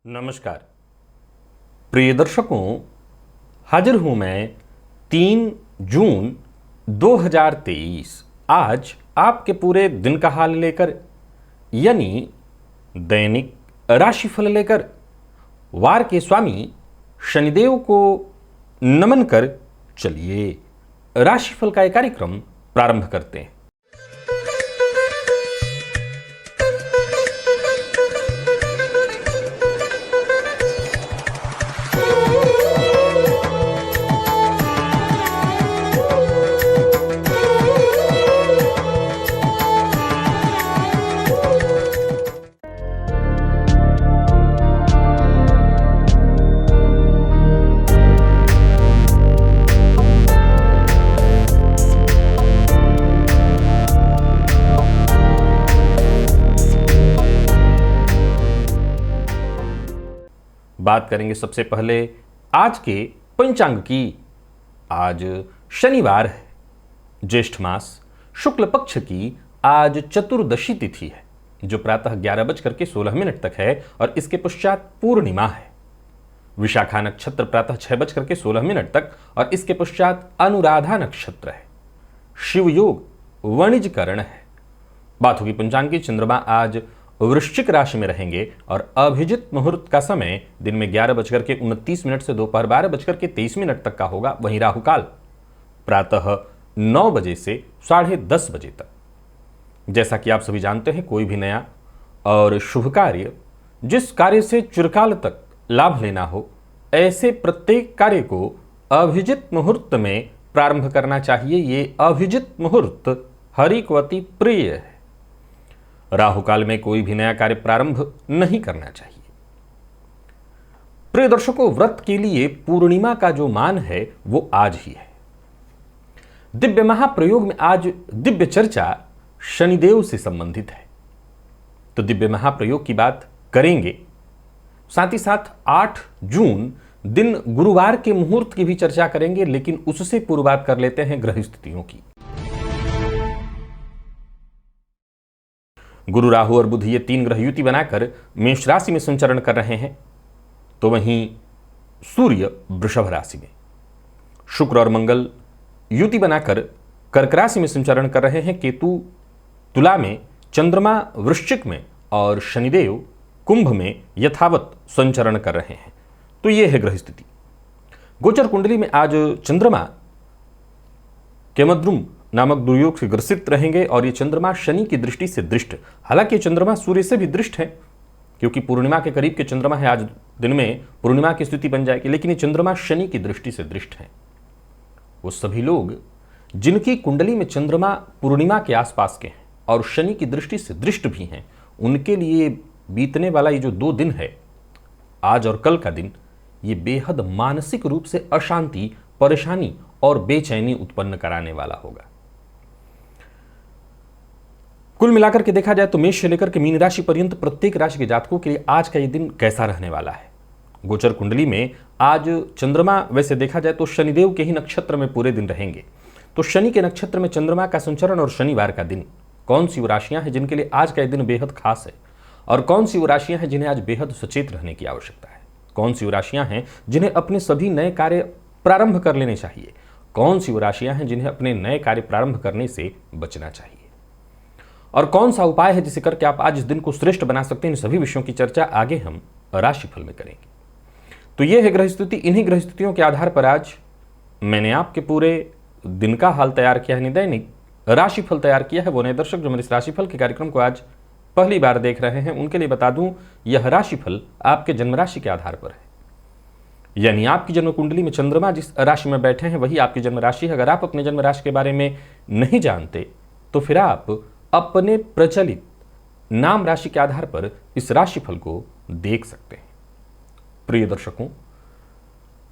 नमस्कार प्रिय दर्शकों, हाजिर हूं मैं 3 जून 2023 आज आपके पूरे दिन का हाल लेकर, यानी दैनिक राशिफल लेकर। वार के स्वामी शनिदेव को नमन कर चलिए राशिफल का एक कार्यक्रम प्रारंभ करते हैं। बात करेंगे सबसे पहले आज के पंचांग की। आज शनिवार है, ज्येष्ठ मास शुक्ल पक्ष की आज चतुर्दशी तिथि है, जो प्रातः 11:16 तक है और इसके पश्चात पूर्णिमा है। विशाखा नक्षत्र प्रातः 6:16 तक और इसके पश्चात अनुराधा नक्षत्र है। शिव योग वणिजकरण है। बात होगी पंचांग की। चंद्रमा आज वृश्चिक राशि में रहेंगे और अभिजित मुहूर्त का समय दिन में 11:29 से दोपहर 12:23 तक का होगा। वहीं राहुकाल प्रातः 9 बजे से 10:30 बजे तक। जैसा कि आप सभी जानते हैं, कोई भी नया और शुभ कार्य, जिस कार्य से चिरकाल तक लाभ लेना हो, ऐसे प्रत्येक कार्य को अभिजित मुहूर्त में प्रारंभ करना चाहिए। ये अभिजित मुहूर्त हरि को अति प्रिय है। राहुकाल में कोई भी नया कार्य प्रारंभ नहीं करना चाहिए। प्रिय दर्शकों, व्रत के लिए पूर्णिमा का जो मान है वो आज ही है। दिव्य महाप्रयोग में आज दिव्य चर्चा शनिदेव से संबंधित है, तो दिव्य महाप्रयोग की बात करेंगे। साथ ही साथ 8 जून दिन गुरुवार के मुहूर्त की भी चर्चा करेंगे, लेकिन उससे पूर्व बात कर लेते हैं ग्रह स्थितियों की। गुरु, राहु और बुध, ये 3 ग्रह युति बनाकर मेष राशि में संचरण कर रहे हैं, तो वहीं सूर्य वृषभ राशि में, शुक्र और मंगल युति बनाकर कर्क राशि में संचरण कर रहे हैं, केतु तुला में, चंद्रमा वृश्चिक में और शनिदेव कुंभ में यथावत संचरण कर रहे हैं। तो यह है ग्रह स्थिति। गोचर कुंडली में आज चंद्रमा केमद्रुम नामक दुर्योग से ग्रसित रहेंगे और ये चंद्रमा शनि की दृष्टि से दृष्ट। हालांकि चंद्रमा सूर्य से भी दृष्ट है, क्योंकि पूर्णिमा के करीब के चंद्रमा है। आज दिन में पूर्णिमा की स्थिति बन जाएगी, लेकिन ये चंद्रमा शनि की दृष्टि से दृष्ट है। वो सभी लोग जिनकी कुंडली में चंद्रमा पूर्णिमा के आसपास के हैं और शनि की दृष्टि से दृष्ट भी हैं, उनके लिए बीतने वाला ये जो 2 दिन है, आज और कल का दिन, ये बेहद मानसिक रूप से अशांति, परेशानी और बेचैनी उत्पन्न कराने वाला होगा। कुल मिलाकर के देखा जाए तो मेष से लेकर के मीन राशि पर्यंत प्रत्येक राशि के जातकों के लिए आज का ये दिन कैसा रहने वाला है। गोचर कुंडली में आज चंद्रमा, वैसे देखा जाए तो शनिदेव के ही नक्षत्र में पूरे दिन रहेंगे, तो शनि के नक्षत्र में चंद्रमा का संचरण और शनिवार का दिन, कौन सी वो राशियां हैं जिनके लिए आज का ये दिन बेहद खास है, और कौन सी वो राशियां हैं जिन्हें आज बेहद सचेत रहने की आवश्यकता है, कौन सी वो राशियां हैं जिन्हें अपने सभी नए कार्य प्रारंभ कर लेने चाहिए, कौन सी वो राशियां हैं जिन्हें अपने नए कार्य प्रारंभ करने से बचना चाहिए, और कौन सा उपाय है जिसे करके आप आज इस दिन को श्रेष्ठ बना सकते हैं। इन सभी विषयों की चर्चा आगे हम राशिफल में करेंगे। तो यह है ग्रह स्थिति। इन्हीं ग्रह स्थितियों के आधार पर आज मैंने आपके पूरे दिन का हाल तैयार किया है, दैनिक राशिफल तैयार किया है। वो नए दर्शक जो मेरे इस राशिफल के कार्यक्रम को आज पहली बार देख रहे हैं, उनके लिए बता दूं, यह राशिफल आपके जन्म राशि के आधार पर है, यानी आपकी जन्म कुंडली में चंद्रमा जिस राशि में बैठे हैं वही आपकी जन्म राशि है। अगर आप अपने जन्म राशि के बारे में नहीं जानते तो फिर आप अपने प्रचलित नाम राशि के आधार पर इस राशिफल को देख सकते हैं। प्रिय दर्शकों,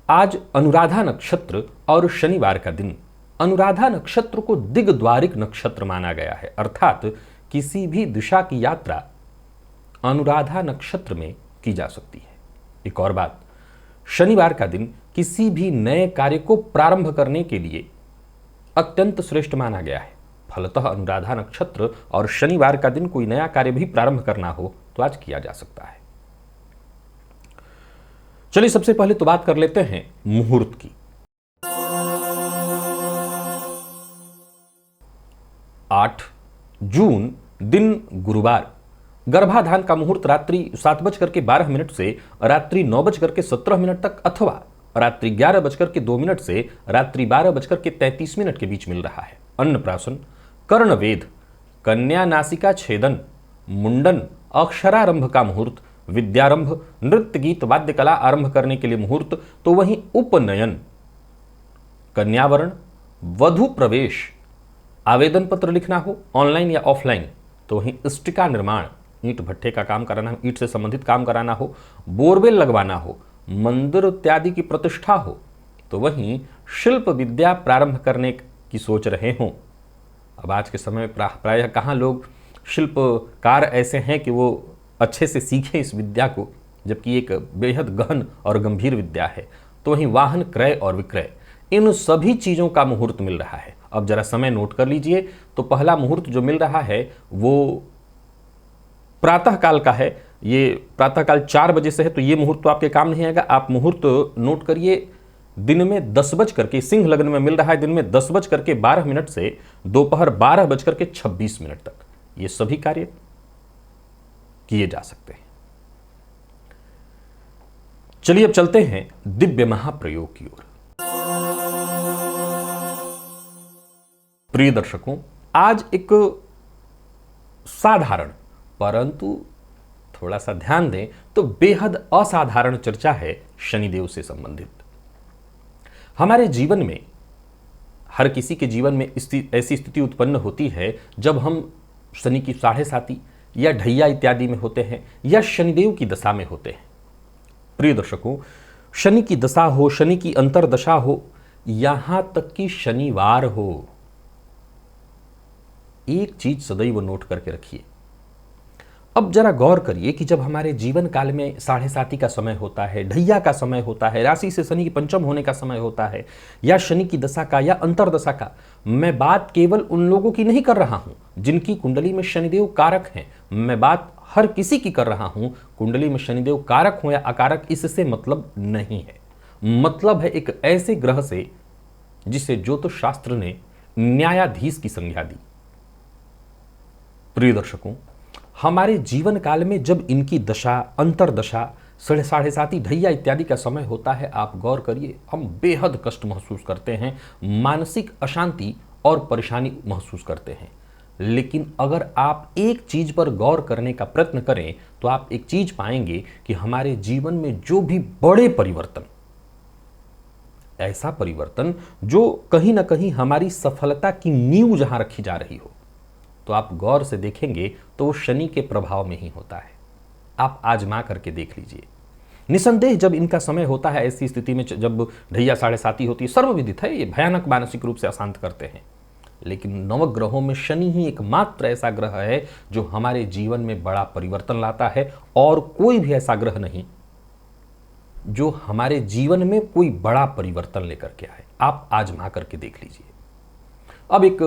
आज अनुराधा नक्षत्र और शनिवार का दिन। अनुराधा नक्षत्र को दिग्द्वारिक नक्षत्र माना गया है, अर्थात किसी भी दिशा की यात्रा अनुराधा नक्षत्र में की जा सकती है। एक और बात, शनिवार का दिन किसी भी नए कार्य को प्रारंभ करने के लिए अत्यंत श्रेष्ठ माना गया है। फलतः अनुराधा नक्षत्र और शनिवार का दिन कोई नया कार्य भी प्रारंभ करना हो तो आज किया जा सकता है। चलिए सबसे पहले तो बात कर लेते हैं मुहूर्त की। 8 जून दिन गुरुवार, गर्भाधान का मुहूर्त रात्रि 7:12 से रात्रि 9:17 तक अथवा रात्रि 11:02 से रात्रि 12:33 के बीच मिल रहा है। अन्नप्राशन, कर्णवेद, कन्या नासिका छेदन, मुंडन, अक्षरारंभ का मुहूर्त, विद्यारंभ, नृत्य गीत वाद्य कला आरंभ करने के लिए मुहूर्त, तो वहीं उपनयन, कन्यावरण, वधु प्रवेश, आवेदन पत्र लिखना हो ऑनलाइन या ऑफलाइन, तो वहीं इष्टिका निर्माण, ईंट भट्ठे का काम कराना, ईंट से संबंधित काम कराना हो, बोरवेल लगवाना हो, मंदिर इत्यादि की प्रतिष्ठा हो, तो वहीं शिल्प विद्या प्रारंभ करने की सोच रहे हों। अब आज के समय में प्रायः कहाँ लोग शिल्पकार ऐसे हैं कि वो अच्छे से सीखें इस विद्या को, जबकि एक बेहद गहन और गंभीर विद्या है। तो वहीं वाहन क्रय और विक्रय, इन सभी चीज़ों का मुहूर्त मिल रहा है। अब जरा समय नोट कर लीजिए। तो पहला मुहूर्त जो मिल रहा है वो प्रातःकाल का है। ये प्रातःकाल 4 बजे से है, तो ये मुहूर्त तो आपके काम नहीं आएगा। आप मुहूर्त नोट करिए। दिन में 10 सिंह लग्न में मिल रहा है, दिन में 10:12 से दोपहर 12:26 तक ये सभी कार्य किए जा सकते हैं। चलिए अब चलते हैं दिव्य महाप्रयोग की ओर। प्रिय दर्शकों, आज एक साधारण परंतु थोड़ा सा ध्यान दें तो बेहद असाधारण चर्चा है शनिदेव से संबंधित। हमारे जीवन में, हर किसी के जीवन में ऐसी स्थिति उत्पन्न होती है जब हम शनि की 7.5 या ढैया इत्यादि में होते हैं या शनिदेव की दशा में होते हैं। प्रिय दर्शकों, शनि की दशा हो, शनि की अंतरदशा हो, यहां तक कि शनिवार हो, एक चीज सदैव नोट करके रखिए। अब जरा गौर करिए कि जब हमारे जीवन काल में 7.5 का समय होता है, ढैया का समय होता है, राशि से शनि की पंचम होने का समय होता है, या शनि की दशा का या अंतरदशा का, मैं बात केवल उन लोगों की नहीं कर रहा हूं जिनकी कुंडली में शनिदेव कारक हैं। मैं बात हर किसी की कर रहा हूं। कुंडली में शनिदेव कारक हो या अकारक, इससे मतलब नहीं है। मतलब है एक ऐसे ग्रह से जिसे ज्योतिष शास्त्र ने न्यायाधीश की संज्ञा दी। प्रिय दर्शकों, हमारे जीवन काल में जब इनकी दशा, अंतरदशा, 7.5 ढैया इत्यादि का समय होता है, आप गौर करिए, हम बेहद कष्ट महसूस करते हैं, मानसिक अशांति और परेशानी महसूस करते हैं। लेकिन अगर आप एक चीज पर गौर करने का प्रयत्न करें तो आप एक चीज पाएंगे कि हमारे जीवन में जो भी बड़े परिवर्तन, ऐसा परिवर्तन जो कहीं ना कहीं हमारी सफलता की नींव जहां रखी जा रही हो, तो आप गौर से देखेंगे तो वो शनि के प्रभाव में ही होता है। आप आजमा करके देख लीजिए। निसंदेह जब इनका समय होता है, ऐसी स्थिति में जब ढैया 7.5 होती है, सर्वविदित है, ये भयानक मानसिक रूप से अशांत करते हैं। लेकिन नवग्रहों में शनि ही एकमात्र ऐसा ग्रह है जो हमारे जीवन में बड़ा परिवर्तन लाता है, और कोई भी ऐसा ग्रह नहीं जो हमारे जीवन में कोई बड़ा परिवर्तन लेकर के आए। आप आजमा करके देख लीजिए। अब एक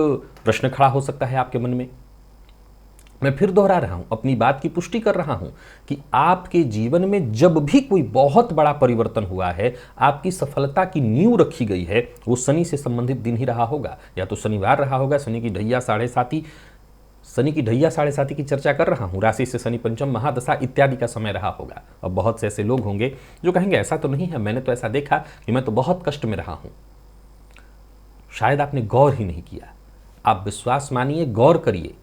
प्रश्न खड़ा हो सकता है आपके मन में, मैं फिर दोहरा रहा हूं, अपनी बात की पुष्टि कर रहा हूं कि आपके जीवन में जब भी कोई बहुत बड़ा परिवर्तन हुआ है, आपकी सफलता की नींव रखी गई है, वो शनि से संबंधित दिन ही रहा होगा। या तो शनिवार रहा होगा, शनि की ढैया 7.5 की चर्चा कर रहा हूं, राशि से शनि पंचम, महादशा इत्यादि का समय रहा होगा। अब बहुत से ऐसे लोग होंगे जो कहेंगे ऐसा तो नहीं है, मैंने तो ऐसा देखा कि मैं तो बहुत कष्ट में रहा हूं। शायद आपने गौर ही नहीं किया। आप विश्वास मानिए, गौर करिए,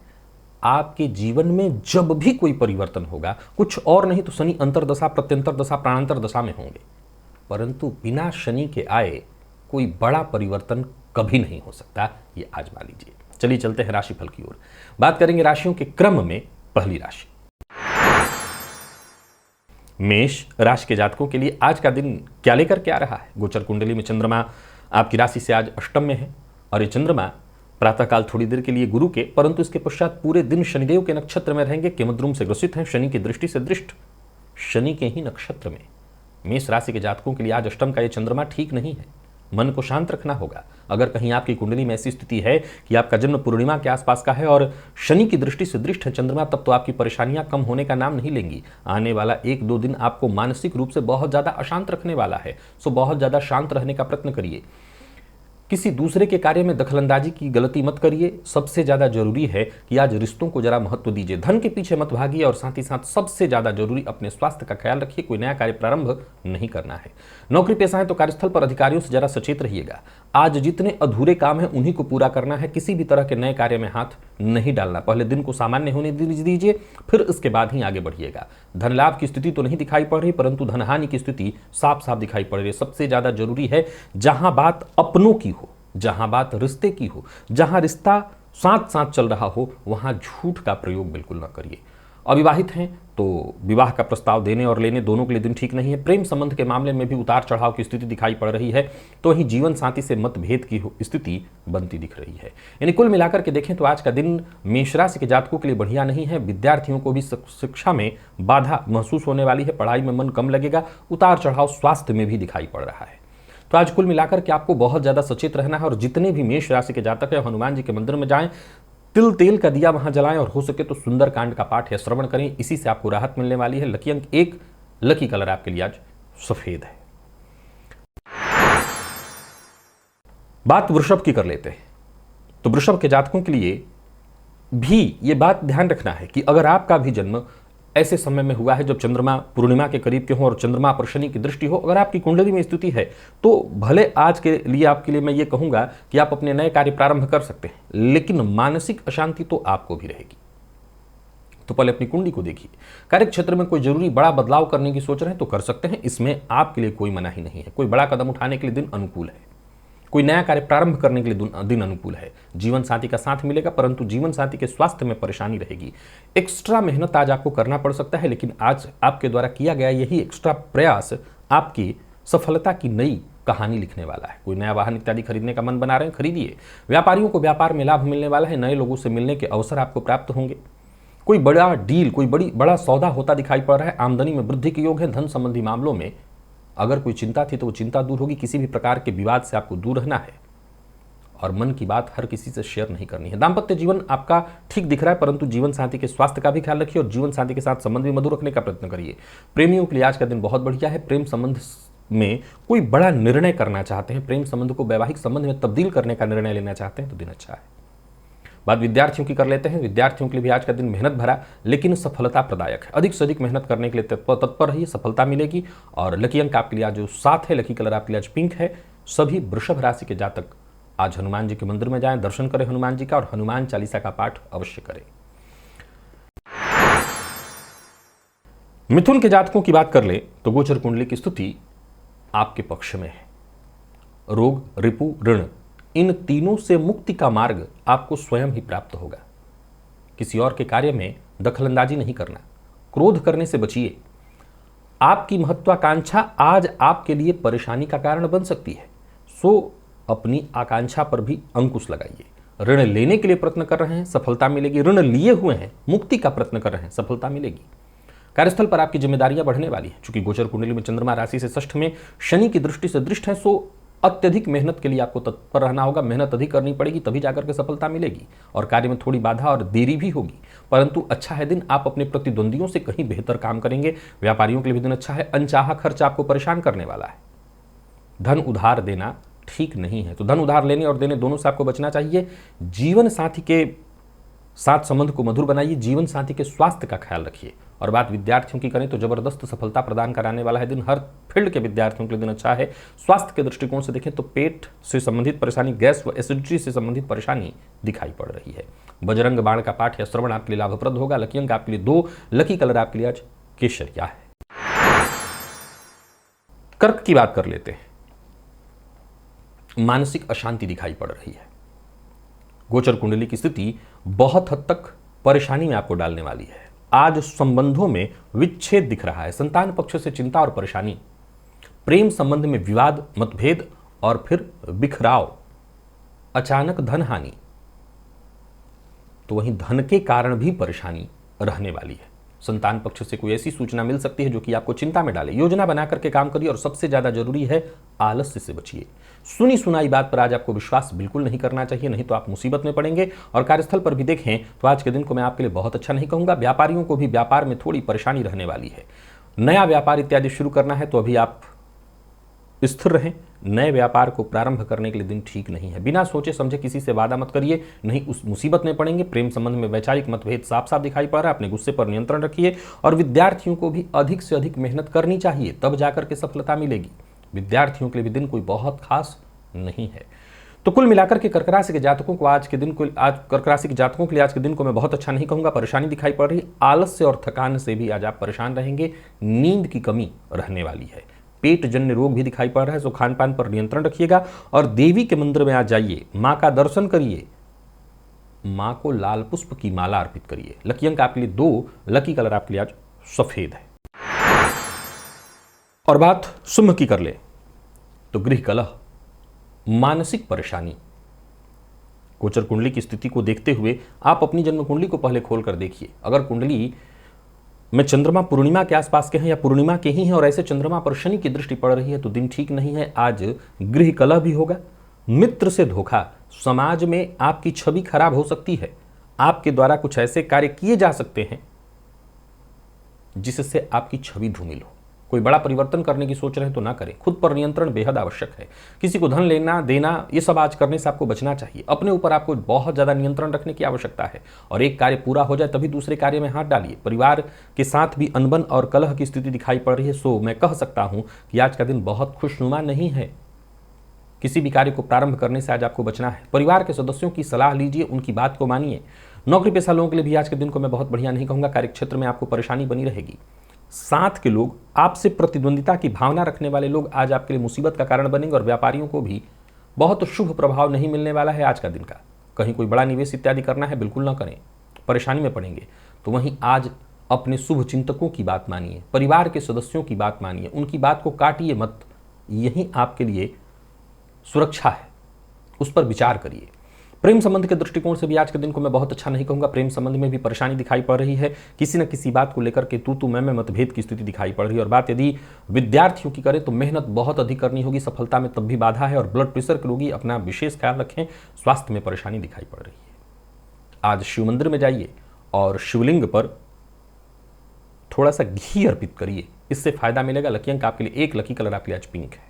आपके जीवन में जब भी कोई परिवर्तन होगा, कुछ और नहीं तो शनि अंतरदशा, प्रत्यंतर दशा, प्राणांतर दशा में होंगे, परंतु बिना शनि के आए कोई बड़ा परिवर्तन कभी नहीं हो सकता। ये आजमा लीजिए। चलिए चलते हैं राशिफल की ओर। बात करेंगे राशियों के क्रम में। पहली राशि मेष राशि के जातकों के लिए आज का दिन क्या लेकर के आ रहा है। गोचर कुंडली में चंद्रमा आपकी राशि से आज अष्टम में है, और ये चंद्रमा प्रातःकाल थोड़ी देर के लिए गुरु के, परंतु इसके पश्चात पूरे दिन शनिदेव के नक्षत्र में रहेंगे। केमद्रुम से ग्रसित हैं, शनि की दृष्टि से दृष्ट, शनि के ही नक्षत्र में। मेष राशि के जातकों के लिए आज अष्टम का ये चंद्रमा ठीक नहीं है। मन को शांत रखना होगा। अगर कहीं आपकी कुंडली में ऐसी स्थिति है कि आपका जन्म पूर्णिमा के आसपास का है और शनि की दृष्टि से दृष्ट है चंद्रमा, तब तो आपकी परेशानियां कम होने का नाम नहीं लेंगी। आने वाला 1-2 दिन आपको मानसिक रूप से बहुत ज्यादा अशांत रखने वाला है। सो बहुत ज्यादा शांत रहने का प्रयत्न करिए। किसी दूसरे के कार्य में दखलंदाजी की गलती मत करिए। सबसे ज्यादा जरूरी है कि आज रिश्तों को जरा महत्व दीजिए। धन के पीछे मत भागिए और साथ ही साथ सबसे ज्यादा जरूरी अपने स्वास्थ्य का ख्याल रखिए। कोई नया कार्य प्रारंभ नहीं करना है। नौकरी पेशा है तो कार्यस्थल पर अधिकारियों से जरा सचेत रहिएगा। आज जितने अधूरे काम हैं उन्हीं को पूरा करना है। किसी भी तरह के नए कार्य में हाथ नहीं डालना। पहले दिन को सामान्य होने दीजिए, फिर इसके बाद ही आगे बढ़िएगा। धन लाभ की स्थिति तो नहीं दिखाई पड़ रही, परंतु धनहानि की स्थिति साफ साफ दिखाई पड़ रही है। सबसे ज्यादा जरूरी है जहां बात अपनों की हो, जहां बात रिश्ते की हो, जहां रिश्ता साथ साथ चल रहा हो, वहां झूठ का प्रयोग बिल्कुल न करिए। अविवाहित हैं तो विवाह का प्रस्ताव देने और लेने दोनों के लिए दिन ठीक नहीं है। प्रेम संबंध के मामले में भी उतार चढ़ाव की स्थिति दिखाई पड़ रही है, तो वहीं जीवन साथी से मतभेद की स्थिति बनती दिख रही है। यानी कुल मिलाकर के देखें तो आज का दिन मेष राशि के जातकों के लिए बढ़िया नहीं है। विद्यार्थियों को भी शिक्षा में बाधा महसूस होने वाली है। पढ़ाई में मन कम लगेगा। उतार चढ़ाव स्वास्थ्य में भी दिखाई पड़ रहा है। तो आज कुल मिलाकर के आपको बहुत ज्यादा सचेत रहना है और जितने भी मेष राशि के जातक हैं हनुमान जी के मंदिर में जाएं, तिल तेल का दिया वहां जलाएं और हो सके तो सुंदर कांड का पाठ या श्रवण करें। इसी से आपको राहत मिलने वाली है। लकी अंक 1, लकी कलर आपके लिए आज सफेद है। बात वृषभ की कर लेते हैं। तो वृषभ के जातकों के लिए भी ये बात ध्यान रखना है कि अगर आपका भी जन्म ऐसे समय में हुआ है जब चंद्रमा पूर्णिमा के करीब के हो और चंद्रमा पर शनि की दृष्टि हो, अगर आपकी कुंडली में स्थिति है तो भले आज के लिए आपके लिए मैं ये कहूंगा कि आप अपने नए कार्य प्रारंभ कर सकते हैं, लेकिन मानसिक अशांति तो आपको भी रहेगी। तो पहले अपनी कुंडली को देखिए। कार्य क्षेत्र में कोई जरूरी बड़ा बदलाव करने की सोच रहे हैं तो कर सकते हैं, इसमें आपके लिए कोई मनाही नहीं है। कोई बड़ा कदम उठाने के लिए दिन अनुकूल है। कोई नया कार्य प्रारंभ करने के लिए दिन अनुकूल है। जीवन साथी का साथ मिलेगा, परंतु जीवन साथी के स्वास्थ्य में परेशानी रहेगी। एक्स्ट्रा मेहनत आज आपको करना पड़ सकता है, लेकिन आज आपके द्वारा किया गया यही एक्स्ट्रा प्रयास आपकी सफलता की नई कहानी लिखने वाला है। कोई नया वाहन इत्यादि खरीदने का मन बना रहे हैं, खरीदिए। व्यापारियों को व्यापार में लाभ मिलने वाला है। नए लोगों से मिलने के अवसर आपको प्राप्त होंगे। कोई बड़ा डील, कोई बड़ा सौदा होता दिखाई पड़ रहा है। आमदनी में वृद्धि के योग है। धन संबंधी मामलों में अगर कोई चिंता थी तो वो चिंता दूर होगी। किसी भी प्रकार के विवाद से आपको दूर रहना है और मन की बात हर किसी से शेयर नहीं करनी है। दाम्पत्य जीवन आपका ठीक दिख रहा है, परंतु जीवन साथी के स्वास्थ्य का भी ख्याल रखिए और जीवन साथी के साथ संबंध भी मधुर रखने का प्रयत्न करिए। प्रेमियों के लिए आज का दिन बहुत बढ़िया है। प्रेम संबंध में कोई बड़ा निर्णय करना चाहते हैं, प्रेम संबंध को वैवाहिक संबंध में तब्दील करने का निर्णय लेना चाहते हैं तो दिन अच्छा है। बात विद्यार्थियों की कर लेते हैं। विद्यार्थियों के लिए भी आज का दिन मेहनत भरा लेकिन सफलता प्रदायक है। अधिक से अधिक मेहनत करने के लिए तत्पर रहिए, सफलता मिलेगी। और लकी अंक आपके लिए आज जो 7 है, लकी कलर आपके लिए आज पिंक है। सभी वृषभ राशि के जातक आज हनुमान जी के मंदिर में जाएं, दर्शन करें हनुमान जी का और हनुमान चालीसा का पाठ अवश्य करें। मिथुन के जातकों की बात कर ले तो गोचर कुंडली की स्थिति आपके पक्ष में है। रोग, रिपु, ऋण, इन तीनों से मुक्ति का मार्ग आपको स्वयं ही प्राप्त होगा। किसी और के कार्य में दखलंदाजी नहीं करना। क्रोध करने से बचिए। आपकी महत्वाकांक्षा आज आपके लिए परेशानी का कारण बन सकती है, सो अपनी आकांक्षा पर भी अंकुश लगाइए। ऋण लेने के लिए प्रयत्न कर रहे हैं, सफलता मिलेगी। ऋण लिए हुए हैं, मुक्ति का प्रयत्न कर रहे हैं, सफलता मिलेगी। कार्यस्थल पर आपकी जिम्मेदारियां बढ़ने वाली हैं। चूंकि गोचर कुंडली में चंद्रमा राशि से षष्ठ में शनि की दृष्टि से दृष्ट है, सो अत्यधिक मेहनत के लिए आपको तत्पर रहना होगा। मेहनत अधिक करनी पड़ेगी, तभी जाकर के सफलता मिलेगी। और कार्य में थोड़ी बाधा और देरी भी होगी, परंतु अच्छा है दिन। आप अपने प्रतिद्वंदियों से कहीं बेहतर काम करेंगे। व्यापारियों के लिए भी दिन अच्छा है। अनचाहा खर्च आपको परेशान करने वाला है। धन उधार देना ठीक नहीं है, तो धन उधार लेने और देने दोनों से आपको बचना चाहिए। जीवन साथी के साथ संबंध को मधुर बनाइए। जीवन साथी के स्वास्थ्य का ख्याल रखिए। और बात विद्यार्थियों की करें तो जबरदस्त सफलता प्रदान कराने वाला है दिन। हर फील्ड के विद्यार्थियों के लिए दिन अच्छा है। स्वास्थ्य के दृष्टिकोण से देखें तो पेट से संबंधित परेशानी, गैस व एसिडिटी से संबंधित परेशानी दिखाई पड़ रही है। बजरंग बाण का पाठ या श्रवण आपके लिए लाभप्रद होगा। लकी अंक आपके लिए 2, लकी कलर आपके लिए आज केसरिया है। कर्क की बात कर लेते हैं। मानसिक अशांति दिखाई पड़ रही है। गोचर कुंडली की स्थिति बहुत हद तक परेशानी में आपको डालने वाली है। आज संबंधों में विच्छेद दिख रहा है। संतान पक्ष से चिंता और परेशानी, प्रेम संबंध में विवाद, मतभेद और फिर बिखराव, अचानक धन हानि, तो वहीं धन के कारण भी परेशानी रहने वाली है। संतान पक्ष से कोई ऐसी सूचना मिल सकती है जो कि आपको चिंता में डाले। योजना बनाकर के काम करिए और सबसे ज्यादा जरूरी है आलस्य से बचिए। सुनी सुनाई बात पर आज आपको विश्वास बिल्कुल नहीं करना चाहिए, नहीं तो आप मुसीबत में पड़ेंगे। और कार्यस्थल पर भी देखें तो आज के दिन को मैं आपके लिए बहुत अच्छा नहीं कहूंगा। व्यापारियों को भी व्यापार में थोड़ी परेशानी रहने वाली है। नया व्यापार इत्यादि शुरू करना है तो अभी आप स्थिर रहें। नए व्यापार को प्रारंभ करने के लिए दिन ठीक नहीं है। बिना सोचे समझे किसी से वादा मत करिए, नहीं उस मुसीबत में पड़ेंगे। प्रेम संबंध में वैचारिक मतभेद साफ साफ दिखाई पड़ रहा है। अपने गुस्से पर नियंत्रण रखिए और विद्यार्थियों को भी अधिक से अधिक मेहनत करनी चाहिए, तब जाकर के सफलता मिलेगी। विद्यार्थियों के लिए भी दिन कोई बहुत खास नहीं है। तो कुल मिलाकर के कर्क राशि के जातकों को आज के दिन को कर्क राशि के जातकों के लिए आज के दिन को मैं बहुत अच्छा नहीं कहूंगा। परेशानी दिखाई पड़ रही, आलस्य और थकान से भी आज आप परेशान रहेंगे। नींद की कमी रहने वाली है। पेट जन्य रोग भी दिखाई पड़ रहा है, तो खान पान पर नियंत्रण रखिएगा और देवी के मंदिर में आज जाइए, मां का दर्शन करिए, मां को लाल पुष्प की माला अर्पित करिए। लकी अंक आपके लिए 2, लकी कलर आपके लिए आज सफेद है। और बात सिंह की कर ले तो गृह कलह, मानसिक परेशानी। गोचर कुंडली की स्थिति को देखते हुए आप अपनी जन्म कुंडली को पहले खोलकर देखिए। अगर कुंडली में चंद्रमा पूर्णिमा के आसपास के हैं या पूर्णिमा के ही हैं और ऐसे चंद्रमा पर शनि की दृष्टि पड़ रही है तो दिन ठीक नहीं है। आज गृह कलह भी होगा, मित्र से धोखा, समाज में आपकी छवि खराब हो सकती है। आपके द्वारा कुछ ऐसे कार्य किए जा सकते हैं जिससे आपकी छवि धूमिल हो। कोई बड़ा परिवर्तन करने की सोच रहे हैं तो ना करें। खुद पर नियंत्रण बेहद आवश्यक है। किसी को धन लेना देना ये सब आज करने से आपको बचना चाहिए। अपने ऊपर आपको बहुत ज़्यादा नियंत्रण रखने की आवश्यकता है और एक कार्य पूरा हो जाए तभी दूसरे कार्य में हाथ डालिए। परिवार के साथ भी अनबन और कलह की स्थिति दिखाई पड़ रही है। सो मैं कह सकता हूं कि आज का दिन बहुत खुशनुमा नहीं है। किसी भी कार्य को प्रारंभ करने से आज आपको बचना है। परिवार के सदस्यों की सलाह लीजिए, उनकी बात को मानिए। नौकरी पेशा लोगों के लिए भी आज के दिन को मैं बहुत बढ़िया नहीं कहूँगा। कार्यक्षेत्र में आपको परेशानी बनी रहेगी। साथ के लोग, आपसे प्रतिद्वंदिता की भावना रखने वाले लोग आज आपके लिए मुसीबत का कारण बनेंगे और व्यापारियों को भी बहुत शुभ प्रभाव नहीं मिलने वाला है आज का दिन का। कहीं कोई बड़ा निवेश इत्यादि करना है बिल्कुल ना करें, परेशानी में पड़ेंगे। तो वहीं आज अपने शुभ चिंतकों की बात मानिए, परिवार के सदस्यों की बात मानिए, उनकी बात को काटिए मत। यही आपके लिए सुरक्षा है, उस पर विचार करिए। प्रेम संबंध के दृष्टिकोण से भी आज के दिन को मैं बहुत अच्छा नहीं कहूंगा। प्रेम संबंध में भी परेशानी दिखाई पड़ रही है। किसी न किसी बात को लेकर के तू मैं मतभेद की स्थिति दिखाई पड़ रही है। और बात यदि विद्यार्थियों की करें तो मेहनत बहुत अधिक करनी होगी, सफलता में तब भी बाधा है। और ब्लड प्रेशर के रोगी अपना विशेष ख्याल रखें, स्वास्थ्य में परेशानी दिखाई पड़ रही है। आज शिव मंदिर में जाइए और शिवलिंग पर थोड़ा सा घी अर्पित करिए, इससे फायदा मिलेगा। लकी अंक आपके लिए 1, लकी कलर आपके लिए आज पिंक है।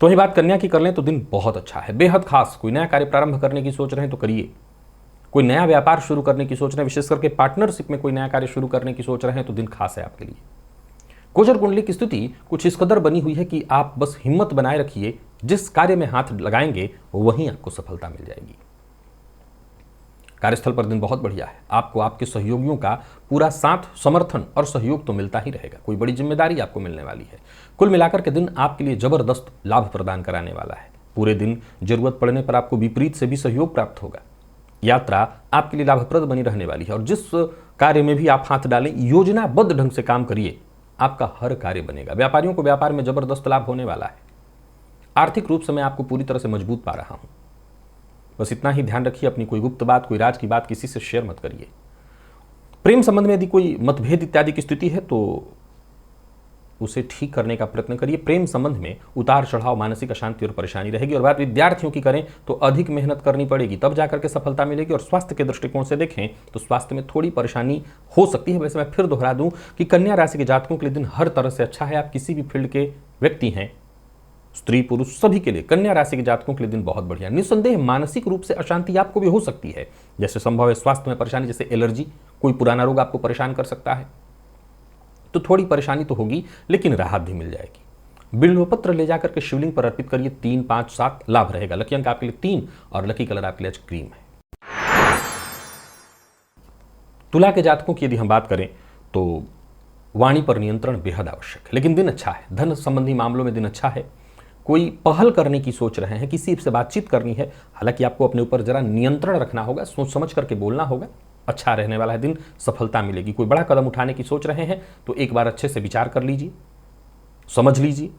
तो वही बात कन्या की कर लें तो दिन बहुत अच्छा है, बेहद खास। कोई नया कार्य प्रारंभ करने की सोच रहे हैं तो करिए। कोई नया व्यापार शुरू करने की सोच रहे हैं, विशेष करके पार्टनरशिप में कोई नया कार्य शुरू करने की सोच रहे हैं तो दिन खास है आपके लिए। गोचर कुंडली की स्थिति कुछ इस कदर बनी हुई है कि आप बस हिम्मत बनाए रखिए, जिस कार्य में हाथ लगाएंगे वहीं आपको सफलता मिल जाएगी। कार्यस्थल पर दिन बहुत बढ़िया है। आपको आपके सहयोगियों का पूरा साथ, समर्थन और सहयोग तो मिलता ही रहेगा। कोई बड़ी जिम्मेदारी आपको मिलने वाली है। कुल मिलाकर के दिन आपके लिए जबरदस्त लाभ प्रदान कराने वाला है। पूरे दिन जरूरत पड़ने पर आपको विपरीत से भी सहयोग प्राप्त होगा। यात्रा आपके लिए लाभप्रद बनी रहने वाली है और जिस कार्य में भी आप हाथ डालें, योजनाबद्ध ढंग से काम करिए, आपका हर कार्य बनेगा। व्यापारियों को व्यापार में जबरदस्त लाभ होने वाला है। आर्थिक रूप से मैं आपको पूरी तरह से मजबूत पा रहा हूं। बस इतना ही ध्यान रखिए, अपनी कोई गुप्त बात, कोई राज की बात किसी से शेयर मत करिए। प्रेम संबंध में यदि कोई मतभेद इत्यादि की स्थिति है तो उसे ठीक करने का प्रयत्न करिए। प्रेम संबंध में उतार चढ़ाव, मानसिक अशांति और परेशानी रहेगी। और बात विद्यार्थियों की करें तो अधिक मेहनत करनी पड़ेगी, तब जाकर के सफलता मिलेगी। और स्वास्थ्य के दृष्टिकोण से देखें तो स्वास्थ्य में थोड़ी परेशानी हो सकती है। वैसे मैं फिर दोहरा दूं कि कन्या राशि के जातकों के लिए दिन हर तरह से अच्छा है। आप किसी भी फील्ड के व्यक्ति हैं, स्त्री पुरुष सभी के लिए कन्या राशि के जातकों के लिए दिन बहुत बढ़िया। निस्संदेह मानसिक रूप से अशांति आपको भी हो सकती है, जैसे संभव है स्वास्थ्य में परेशानी, जैसे एलर्जी, कोई पुराना रोग आपको परेशान कर सकता है। तो थोड़ी परेशानी तो होगी, लेकिन राहत भी मिल जाएगी। बिल्वपत्र ले जाकर के शिवलिंग पर अर्पित करिए। 3, 5, 7 लाभ रहेगा। लकी अंक आपके लिए 3 और लकी कलर आपके लिए क्रीम है। तुला के जातकों की यदि हम बात करें तो वाणी पर नियंत्रण बेहद आवश्यक है, लेकिन दिन अच्छा है। धन संबंधी मामलों में दिन अच्छा है। कोई पहल करने की सोच रहे हैं, किसी से बातचीत करनी है, हालांकि आपको अपने ऊपर जरा नियंत्रण रखना होगा, सोच समझ करके बोलना होगा। अच्छा रहने वाला है दिन, सफलता मिलेगी। कोई बड़ा कदम उठाने की सोच रहे हैं तो एक बार अच्छे से विचार कर लीजिए, समझ लीजिए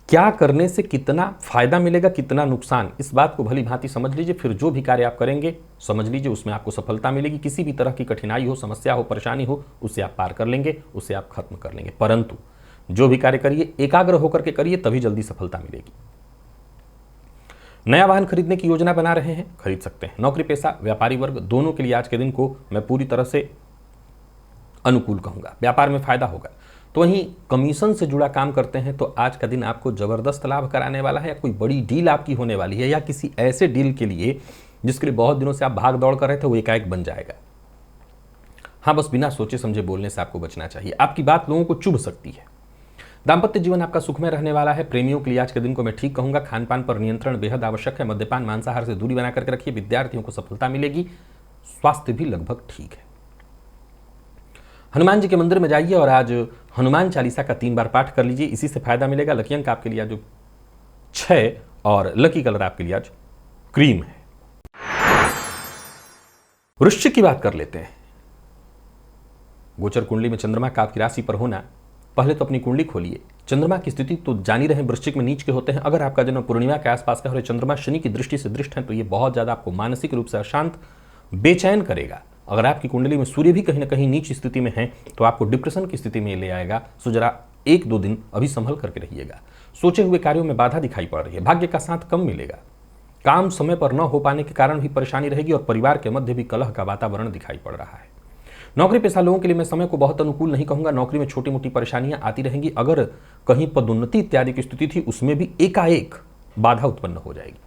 क्या करने से कितना फायदा मिलेगा, कितना नुकसान, इस बात को भली भांति समझ लीजिए। फिर जो भी कार्य आप करेंगे समझ लीजिए उसमें आपको सफलता मिलेगी। किसी भी तरह की कठिनाई हो, समस्या हो, परेशानी हो, उसे आप पार कर लेंगे, उसे आप खत्म कर लेंगे। परंतु जो भी कार्य करिए एकाग्र होकर के करिए, तभी जल्दी सफलता मिलेगी। नया वाहन खरीदने की योजना बना रहे हैं, खरीद सकते हैं। नौकरी पेशा व्यापारी वर्ग दोनों के लिए आज के दिन को मैं पूरी तरह से अनुकूल कहूंगा, व्यापार में फायदा होगा। तो वहीं कमीशन से जुड़ा काम करते हैं तो आज का दिन आपको जबरदस्त लाभ कराने वाला है, या कोई बड़ी डील आपकी होने वाली है, या किसी ऐसे डील के लिए जिसके लिए बहुत दिनों से आप भाग दौड़ कर रहे थे वो एकाएक बन जाएगा। हाँ, बस बिना सोचे समझे बोलने से आपको बचना चाहिए, आपकी बात लोगों को चुभ सकती है। दाम्पत्य जीवन आपका सुखमय रहने वाला है। प्रेमियों के लिए आज के दिन को मैं ठीक कहूंगा। खान पान पर नियंत्रण बेहद आवश्यक है। मद्यपान मांसाहार से दूरी बना करके रखिए। विद्यार्थियों को सफलता मिलेगी। स्वास्थ्य भी लगभग ठीक है। हनुमान जी के मंदिर में जाइए और आज हनुमान चालीसा का 3 बार पाठ कर लीजिए, इसी से फायदा मिलेगा। लकी अंक आपके लिए आज 6 और लकी कलर आपके लिए आज क्रीम है। वृश्चिक की बात कर लेते हैं। गोचर कुंडली में चंद्रमा का आपकी राशि पर होना, पहले तो अपनी कुंडली खोलिए। चंद्रमा की स्थिति तो जान ही रहे, वृश्चिक में नीच के होते हैं। अगर आपका जन्म पूर्णिमा के आसपास का हो, चंद्रमा शनि की दृष्टि से दृष्ट है, तो ये बहुत ज्यादा आपको मानसिक रूप से अशांत, बेचैन करेगा। अगर आपकी कुंडली में सूर्य भी कहीं ना कहीं नीच स्थिति में है तो आपको डिप्रेशन की स्थिति में ले आएगा। सो जरा 1-2 दिन अभी संभल करके रहिएगा। सोचे हुए कार्यों में बाधा दिखाई पड़ रही है। भाग्य का साथ कम मिलेगा। काम समय पर न हो पाने के कारण भी परेशानी रहेगी और परिवार के मध्य भी कलह का वातावरण दिखाई पड़ रहा है। नौकरी पेशा लोगों के लिए मैं समय को बहुत अनुकूल नहीं कहूंगा। नौकरी में छोटी मोटी परेशानियां आती रहेंगी। अगर कहीं पदोन्नति इत्यादि की स्थिति थी उसमें भी एकाएक बाधा उत्पन्न हो जाएगी।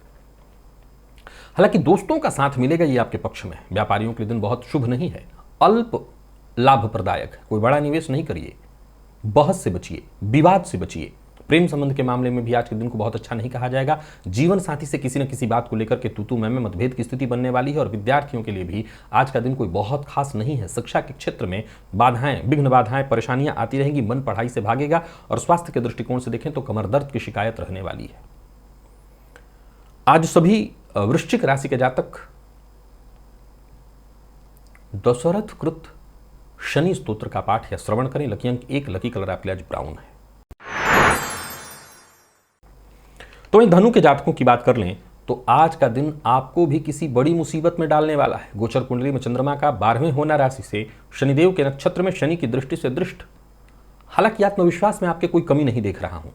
हालांकि दोस्तों का साथ मिलेगा, ये आपके पक्ष में। व्यापारियों के लिए दिन बहुत शुभ नहीं है, अल्प लाभप्रदायक। कोई बड़ा निवेश नहीं करिए, बहस से बचिए, विवाद से बचिए। प्रेम संबंध के मामले में भी आज के दिन को बहुत अच्छा नहीं कहा जाएगा। जीवन साथी से किसी न किसी बात को लेकर के तू मैं मतभेद की स्थिति बनने वाली है। और विद्यार्थियों के लिए भी आज का दिन कोई बहुत खास नहीं है। शिक्षा के क्षेत्र में बाधाएं, विघ्न बाधाएं, परेशानियां आती रहेंगी। मन पढ़ाई से भागेगा और स्वास्थ्य के दृष्टिकोण से देखें तो कमर दर्द की शिकायत रहने वाली है। आज सभी वृश्चिक राशि के जातक दशरथ कृत शनि स्तोत्र का पाठ या श्रवण करें। लकी अंक 1, लकी कलर आपके लिए आज ब्राउन है। तो इन धनु के जातकों की बात कर लें तो आज का दिन आपको भी किसी बड़ी मुसीबत में डालने वाला है। गोचर कुंडली में चंद्रमा का 12वें होना राशि से शनिदेव के नक्षत्र में शनि की दृष्टि से दृष्ट। हालांकि आत्मविश्वास में आपके कोई कमी नहीं देख रहा हूं।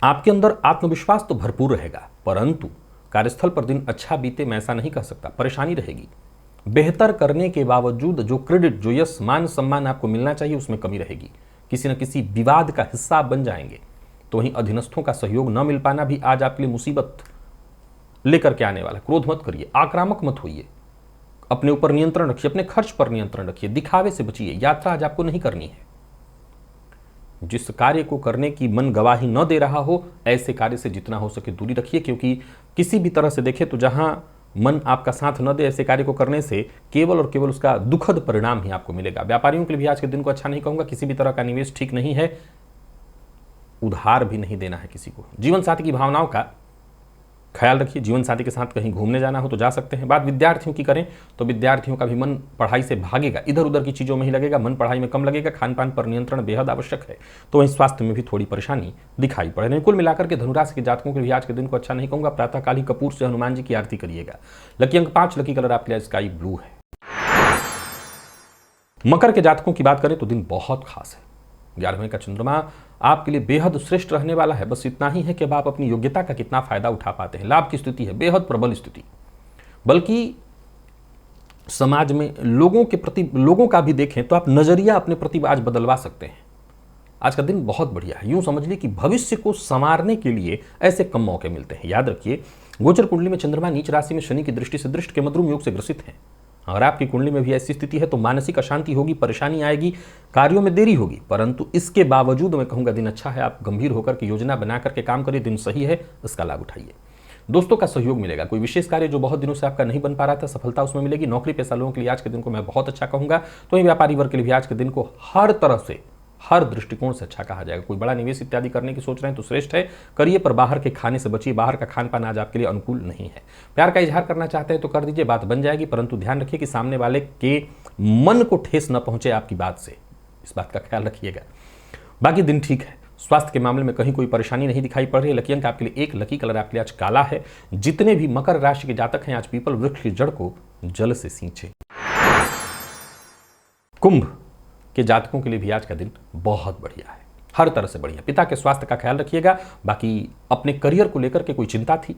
आपके अंदर आत्मविश्वास तो भरपूर रहेगा, परंतु कार्यस्थल पर दिन अच्छा बीते मैं ऐसा नहीं कह सकता। परेशानी रहेगी। बेहतर करने के बावजूद जो क्रेडिट, जो यश, मान सम्मान आपको मिलना चाहिए उसमें कमी रहेगी। किसी न किसी विवाद का हिस्सा बन जाएंगे। तो वहीं अधीनस्थों का सहयोग न मिल पाना भी आज आपके लिए मुसीबत लेकर के आने वाला। क्रोध मत करिए, आक्रामक मत होइए, अपने ऊपर नियंत्रण रखिए, अपने खर्च पर नियंत्रण रखिए, दिखावे से बचिए। यात्रा आज आपको नहीं करनी है। जिस कार्य को करने की मन गवाही न दे रहा हो, ऐसे कार्य से जितना हो सके दूरी रखिए, क्योंकि किसी भी तरह से देखें तो जहां मन आपका साथ न दे, ऐसे कार्य को करने से केवल और केवल उसका दुखद परिणाम ही आपको मिलेगा। व्यापारियों के लिए भी आज के दिन को अच्छा नहीं कहूंगा। किसी भी तरह का निवेश ठीक नहीं है। उधार भी नहीं देना है किसी को। जीवन साथी की भावनाओं का ख्याल रखिए। जीवन साथी के साथ कहीं घूमने जाना हो तो जा सकते हैं। बात विद्यार्थियों की करें तो विद्यार्थियों का भी मन पढ़ाई से भागेगा, इधर उधर की चीज़ों में ही लगेगा, मन पढ़ाई में कम लगेगा। खान पान पर नियंत्रण बेहद आवश्यक है। तो वहीं स्वास्थ्य में भी थोड़ी परेशानी दिखाई पड़े रही। कुल मिलाकर के धनुराशि के जातकों के लिए आज के दिन को अच्छा नहीं कहूंगा। प्रातःकाल ही कपूर से हनुमान जी की आरती करिएगा। लकी अंक 5, लकी कलर आपके लिए स्काई ब्लू है। मकर के जातकों की बात करें तो दिन बहुत खास है। 11वें का चंद्रमा आपके लिए बेहद श्रेष्ठ रहने वाला है। बस इतना ही है कि अब आप अपनी योग्यता का कितना फायदा उठा पाते हैं। लाभ की स्थिति है, बेहद प्रबल स्थिति। बल्कि समाज में लोगों के प्रति, लोगों का भी देखें तो आप नजरिया अपने प्रति आज बदलवा सकते हैं। आज का दिन बहुत बढ़िया है। यूं समझ लीजिए कि भविष्य को संवारने के लिए ऐसे कम मौके मिलते हैं। याद रखिए, गोचर कुंडली में चंद्रमा नीच राशि में शनि की दृष्टि से दृष्ट के मद्रुम योग से ग्रसित है। अगर आपकी कुंडली में भी ऐसी स्थिति है तो मानसिक अशांति होगी, परेशानी आएगी, कार्यों में देरी होगी। परंतु इसके बावजूद मैं कहूंगा दिन अच्छा है। आप गंभीर होकर के योजना बना करके काम करिए। दिन सही है, इसका लाभ उठाइए। दोस्तों का सहयोग मिलेगा। कोई विशेष कार्य जो बहुत दिनों से आपका नहीं बन पा रहा था, सफलता उसमें मिलेगी। नौकरी पेशा लोगों के लिए आज के दिन को मैं बहुत अच्छा कहूंगा। तो वहीं व्यापारी वर्ग के लिए भी आज के दिन को हर तरह से, हर दृष्टिकोण से अच्छा कहा जाएगा। कोई बड़ा निवेश इत्यादि करने की सोच रहे हैं तो श्रेष्ठ है, करिए। पर बाहर के खाने से बचिए। बाहर का खान पान आज आपके लिए अनुकूल नहीं है। प्यार का इजहार करना चाहते हैं तो कर दीजिए, बात बन जाएगी। परंतु ध्यान रखिए कि सामने वाले के मन को ठेस न पहुंचे आपकी बात से। इस बात का ख्याल रखिएगा। बाकी दिन ठीक है। स्वास्थ्य के मामले में कहीं कोई परेशानी नहीं दिखाई पड़ रही है। लकी अंक आपके लिए 1, लकी कलर आपके लिए आज काला है। जितने भी मकर राशि के जातक हैं आज पीपल वृक्ष की जड़ को जल से सींचे। कुंभ के जातकों के लिए भी आज का दिन बहुत बढ़िया है। हर तरह से बढ़िया। पिता के स्वास्थ्य का ख्याल रखिएगा। बाकी अपने करियर को लेकर के कोई चिंता थी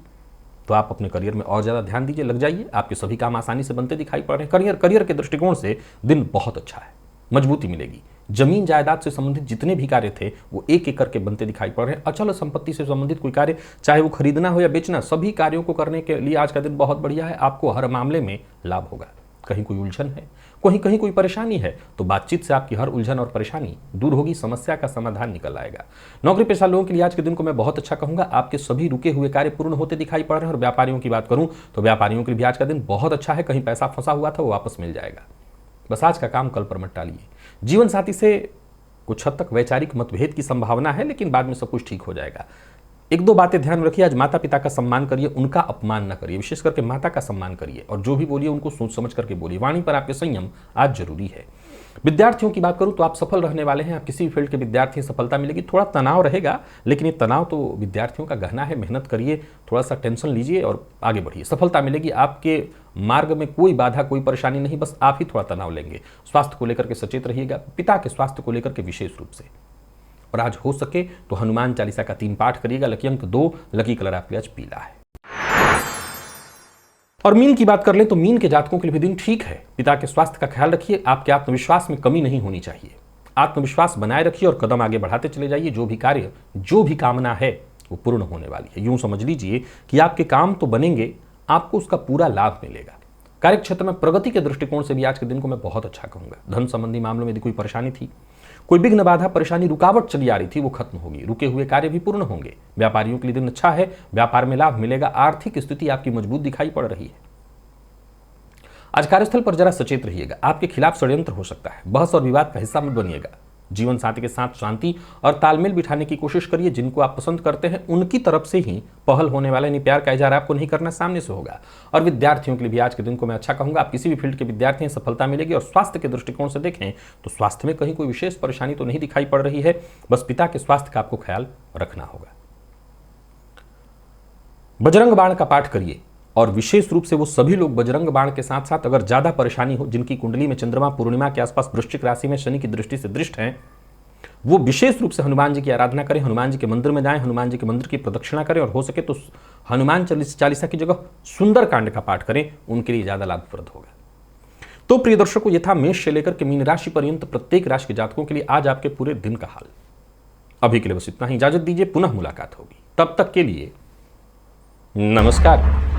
तो आप अपने करियर में और ज़्यादा ध्यान दीजिए, लग जाइए। आपके सभी काम आसानी से बनते दिखाई पड़ रहे हैं। करियर के दृष्टिकोण से दिन बहुत अच्छा है, मजबूती मिलेगी। जमीन जायदाद से संबंधित जितने भी कार्य थे वो एक एक करके बनते दिखाई पड़ रहे हैं। अचल संपत्ति से संबंधित कोई कार्य, चाहे वो खरीदना हो या बेचना, सभी कार्यों को करने के लिए आज का दिन बहुत बढ़िया है। आपको हर मामले में लाभ होगा। कहीं कोई उलझन है, कहीं कोई परेशानी है तो बातचीत से आपकी हर उलझन और परेशानी दूर होगी, समस्या का समाधान निकल आएगा। नौकरी पेशा लोगों के लिए आज के दिन को मैं बहुत अच्छा कहूंगा। आपके सभी रुके हुए कार्य पूर्ण होते दिखाई पड़ रहे हैं। और व्यापारियों की बात करूं तो व्यापारियों के लिए भी आज का दिन बहुत अच्छा है। कहीं पैसा फंसा हुआ था वो वापस मिल जाएगा। बस आज का काम कल पर मत टालिए। जीवन साथी से कुछ हद तक वैचारिक मतभेद की संभावना है, लेकिन बाद में सब कुछ ठीक हो जाएगा। एक दो बातें ध्यान रखिए। आज माता पिता का सम्मान करिए, उनका अपमान न करिए। विशेष करके माता का सम्मान करिए और जो भी बोलिए उनको सोच समझ करके बोलिए। वाणी पर आपके संयम आज जरूरी है। विद्यार्थियों की बात करूं तो आप सफल रहने वाले हैं। आप किसी भी फील्ड के विद्यार्थी, सफलता मिलेगी। थोड़ा तनाव रहेगा, लेकिन ये तनाव तो विद्यार्थियों का गहना है। मेहनत करिए, थोड़ा सा टेंशन लीजिए और आगे बढ़िए। सफलता मिलेगी। आपके मार्ग में कोई बाधा, कोई परेशानी नहीं, बस आप ही थोड़ा तनाव लेंगे। स्वास्थ्य को लेकर के सचेत रहिएगा, पिता के स्वास्थ्य को लेकर के विशेष रूप से। और आज हो सके तो हनुमान चालीसा का 3 पाठ करिएगा। लकी अंक 2, लकी कलर आपके आज पीला है। और मीन की बात कर ले तो मीन के जातकों के लिए भी दिन ठीक है। पिता के स्वास्थ्य का ख्याल रखिए। आपके आत्मविश्वास में कमी नहीं होनी चाहिए। आत्मविश्वास बनाए रखिए और कदम आगे बढ़ाते चले जाइए। जो भी कार्य, जो भी कामना है वो पूर्ण होने वाली है। यूं समझ लीजिए कि आपके काम तो बनेंगे, आपको उसका पूरा लाभ मिलेगा। कार्य क्षेत्र में प्रगति के दृष्टिकोण से भी आज के दिन को मैं बहुत अच्छा कहूंगा। धन संबंधी मामलों में यदि कोई परेशानी थी, कोई विघ्न, बाधा, परेशानी, रुकावट चली आ रही थी, वो खत्म होगी। रुके हुए कार्य भी पूर्ण होंगे। व्यापारियों के लिए दिन अच्छा है। व्यापार में लाभ मिलेगा। आर्थिक स्थिति आपकी मजबूत दिखाई पड़ रही है। आज कार्यस्थल पर जरा सचेत रहिएगा। आपके खिलाफ षड्यंत्र हो सकता है। बहस और विवाद का हिस्सा मत बनिएगा। जीवन साथी के साथ शांति और तालमेल बिठाने की कोशिश करिए। जिनको आप पसंद करते हैं उनकी तरफ से ही पहल होने वाला, यानी प्यार का इजहार आपको नहीं करना, सामने से होगा। और विद्यार्थियों के लिए भी आज के दिन को मैं अच्छा कहूंगा। आप किसी भी फील्ड के विद्यार्थी हैं, सफलता मिलेगी। और स्वास्थ्य के दृष्टिकोण से देखें तो स्वास्थ्य में कहीं कोई विशेष परेशानी तो नहीं दिखाई पड़ रही है। बस पिता के स्वास्थ्य का आपको ख्याल रखना होगा। बजरंग बाण का पाठ करिए और विशेष रूप से वो सभी लोग बजरंग बाण के साथ साथ अगर ज्यादा परेशानी हो, जिनकी कुंडली में चंद्रमा पूर्णिमा के आसपास वृश्चिक राशि में शनि की दृष्टि से दृष्ट हैं, वो विशेष रूप से हनुमान जी की आराधना करें। हनुमान जी के मंदिर में जाएं, हनुमान जी के मंदिर की प्रदक्षिणा करें और हो सके तो हनुमान चालीसा की जगह सुंदर कांड का पाठ करें। उनके लिए ज्यादा लाभप्रद होगा। तो प्रिय दर्शकों, ये था मेष से लेकर के मीन राशि पर्यंत प्रत्येक राशि के जातकों के लिए आज आपके पूरे दिन का हाल। अभी के लिए बस इतना ही। इजाजत दीजिए, पुनः मुलाकात होगी। तब तक के लिए नमस्कार।